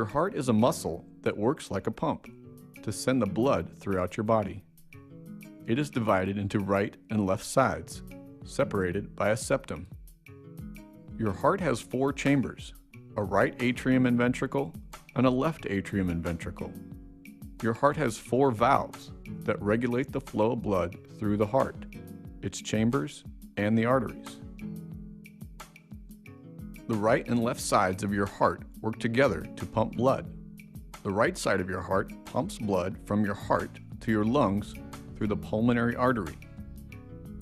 heart is a muscle that works like a pump to send the blood throughout your body. It is divided into right and left sides, separated by a septum. Your heart has 4 chambers, a right atrium and ventricle, and a left atrium and ventricle. Your heart has 4 valves that regulate the flow of blood through the heart, its chambers, and the arteries. The right and left sides of your heart work together to pump blood. The right side of your heart pumps blood from your heart to your lungs through the pulmonary artery.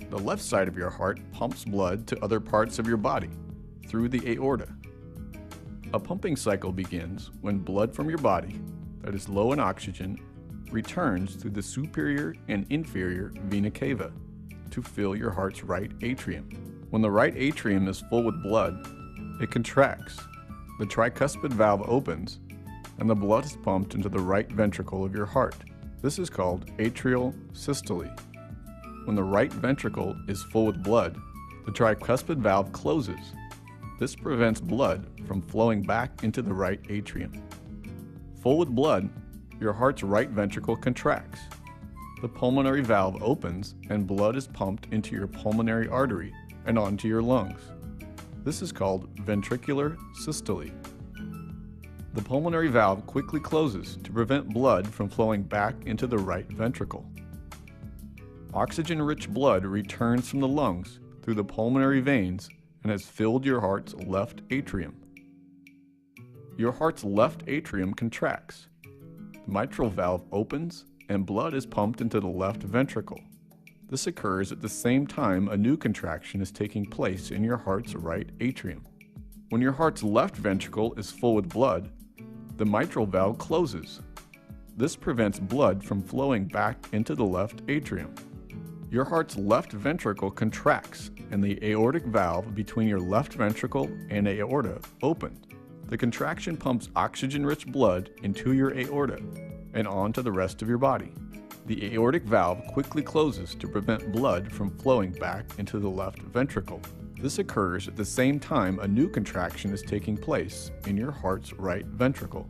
The left side of your heart pumps blood to other parts of your body through the aorta. A pumping cycle begins when blood from your body that is low in oxygen returns through the superior and inferior vena cava to fill your heart's right atrium. When the right atrium is full with blood, it contracts. The tricuspid valve opens, and the blood is pumped into the right ventricle of your heart. This is called atrial systole. When the right ventricle is full with blood, the tricuspid valve closes. This prevents blood from flowing back into the right atrium. Full with blood, your heart's right ventricle contracts. The pulmonary valve opens and blood is pumped into your pulmonary artery and onto your lungs. This is called ventricular systole. The pulmonary valve quickly closes to prevent blood from flowing back into the right ventricle. Oxygen-rich blood returns from the lungs through the pulmonary veins and has filled your heart's left atrium. Your heart's left atrium contracts. The mitral valve opens and blood is pumped into the left ventricle. This occurs at the same time a new contraction is taking place in your heart's right atrium. When your heart's left ventricle is full with blood, the mitral valve closes. This prevents blood from flowing back into the left atrium. Your heart's left ventricle contracts and the aortic valve between your left ventricle and aorta opens. The contraction pumps oxygen-rich blood into your aorta and onto the rest of your body. The aortic valve quickly closes to prevent blood from flowing back into the left ventricle. This occurs at the same time a new contraction is taking place in your heart's right ventricle.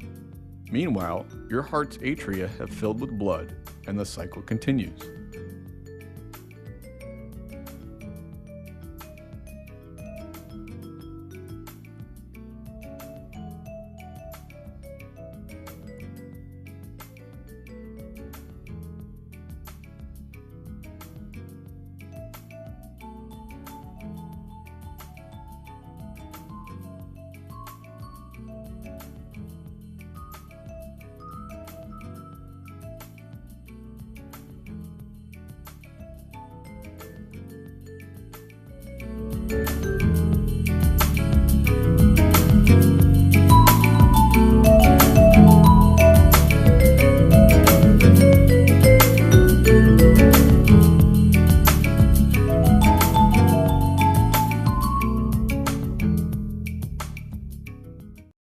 Meanwhile, your heart's atria have filled with blood, and the cycle continues.